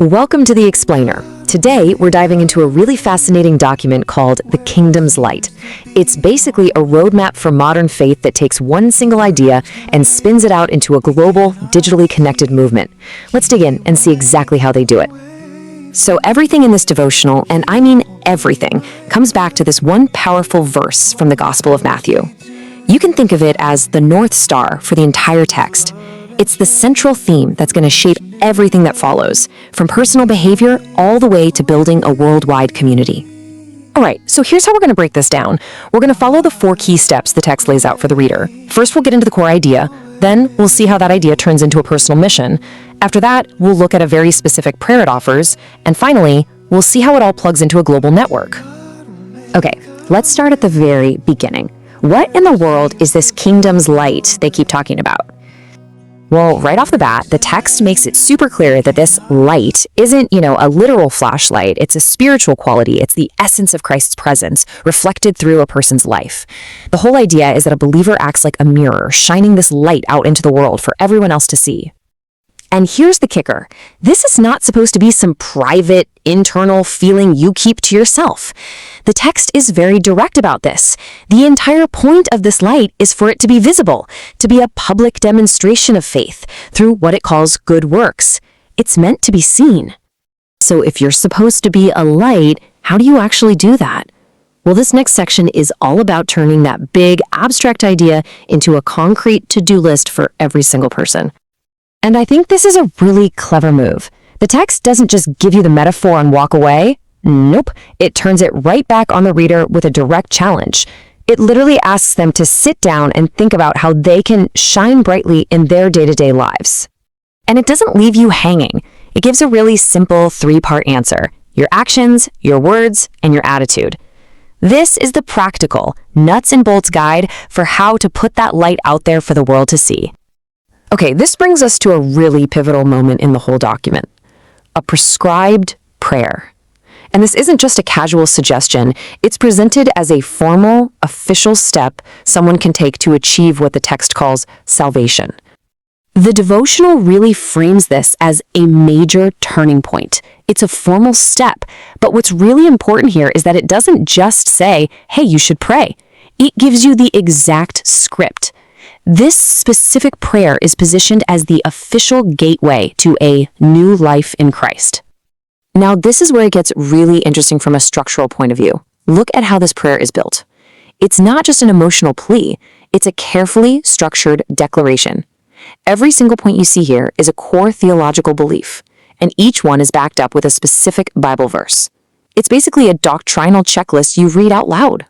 Welcome to The Explainer. Today, we're diving into a really fascinating document called The Kingdom's Light. It's basically a roadmap for modern faith that takes one single idea and spins it out into a global, digitally connected movement. Let's dig in and see exactly how they do it. So everything in this devotional, and I mean everything, comes back to this one powerful verse from the Gospel of Matthew. You can think of it as the North Star for the entire text. It's the central theme that's going to shape everything that follows, from personal behavior all the way to building a worldwide community. All right, so here's how we're going to break this down. We're going to follow the 4 key steps the text lays out for the reader. First, we'll get into the core idea. Then, we'll see how that idea turns into a personal mission. After that, we'll look at a very specific prayer it offers. And finally, we'll see how it all plugs into a global network. Okay, let's start at the very beginning. What in the world is this kingdom's light they keep talking about? Well, right off the bat, the text makes it super clear that this light isn't, a literal flashlight. It's a spiritual quality. It's the essence of Christ's presence reflected through a person's life. The whole idea is that a believer acts like a mirror, shining this light out into the world for everyone else to see. And here's the kicker. This is not supposed to be some private, internal feeling you keep to yourself. The text is very direct about this. The entire point of this light is for it to be visible, to be a public demonstration of faith through what it calls good works. It's meant to be seen. So if you're supposed to be a light, how do you actually do that? Well, this next section is all about turning that big, abstract idea into a concrete to-do list for every single person. And I think this is a really clever move. The text doesn't just give you the metaphor and walk away. Nope, it turns it right back on the reader with a direct challenge. It literally asks them to sit down and think about how they can shine brightly in their day-to-day lives. And it doesn't leave you hanging. It gives a really simple 3-part answer: your actions, your words, and your attitude. This is the practical, nuts and bolts guide for how to put that light out there for the world to see. Okay, this brings us to a really pivotal moment in the whole document: a prescribed prayer. And this isn't just a casual suggestion. It's presented as a formal, official step someone can take to achieve what the text calls salvation. The devotional really frames this as a major turning point. It's a formal step, but what's really important here is that it doesn't just say, hey, you should pray. It gives you the exact script. This specific prayer is positioned as the official gateway to a new life in Christ. Now, this is where it gets really interesting from a structural point of view. Look at how this prayer is built. It's not just an emotional plea, it's a carefully structured declaration. Every single point you see here is a core theological belief, and each one is backed up with a specific Bible verse. It's basically a doctrinal checklist you read out loud.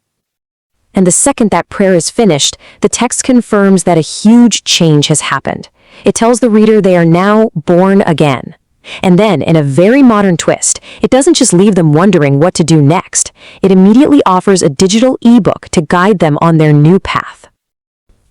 And the second that prayer is finished, the text confirms that a huge change has happened. It tells the reader they are now born again. And then, in a very modern twist, it doesn't just leave them wondering what to do next. It immediately offers a digital ebook to guide them on their new path.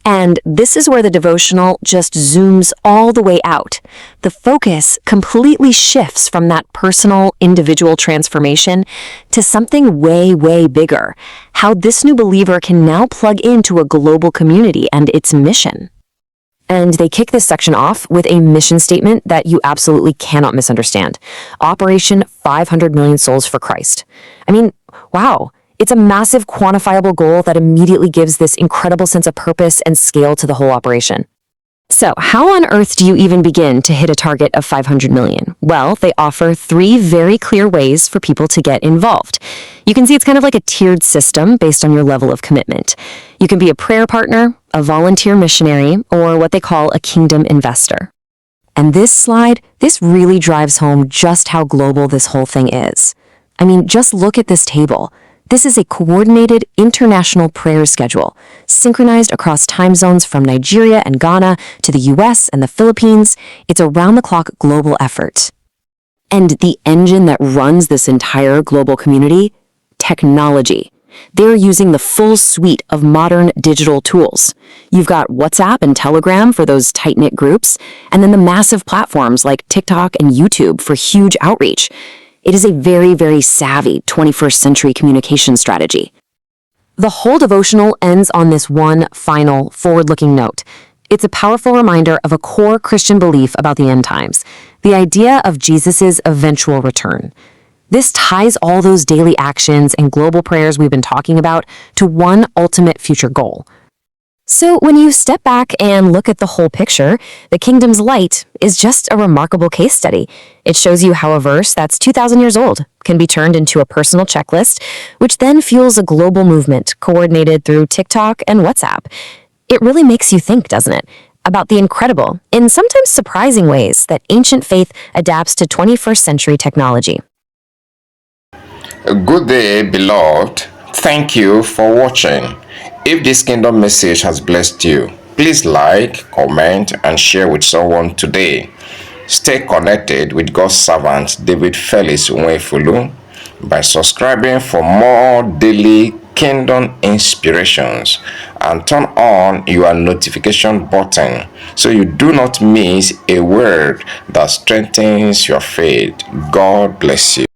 And this is where the devotional just zooms all the way out. The focus completely shifts from that personal, individual transformation to something way, way bigger: how this new believer can now plug into a global community and its mission. And they kick this section off with a mission statement that you absolutely cannot misunderstand: Operation 500 Million Souls for Christ. I mean, wow. It's a massive, quantifiable goal that immediately gives this incredible sense of purpose and scale to the whole operation. So, how on earth do you even begin to hit a target of 500 million? Well, they offer 3 very clear ways for people to get involved. You can see it's kind of like a tiered system based on your level of commitment. You can be a prayer partner, a volunteer missionary, or what they call a kingdom investor. And this really drives home just how global this whole thing is. I mean, just look at this table. This is a coordinated international prayer schedule, synchronized across time zones from Nigeria and Ghana to the US and the Philippines. It's a round-the-clock global effort. And the engine that runs this entire global community? Technology. They're using the full suite of modern digital tools. You've got WhatsApp and Telegram for those tight-knit groups, and then the massive platforms like TikTok and YouTube for huge outreach. It is a very, very savvy 21st century communication strategy. The whole devotional ends on this one final forward-looking note. It's a powerful reminder of a core Christian belief about the end times, the idea of Jesus' eventual return. This ties all those daily actions and global prayers we've been talking about to one ultimate future goal. So when you step back and look at the whole picture, the kingdom's light is just a remarkable case study. It shows you how a verse that's 2,000 years old can be turned into a personal checklist, which then fuels a global movement coordinated through TikTok and WhatsApp. It really makes you think, doesn't it, about the incredible, in sometimes surprising ways that ancient faith adapts to 21st century technology. Good day, beloved. Thank you for watching. If this kingdom message has blessed you, please like, comment, and share with someone today. Stay connected with God's servant David Felix Nwefulu by subscribing for more daily kingdom inspirations and turn on your notification button so you do not miss a word that strengthens your faith. God bless you.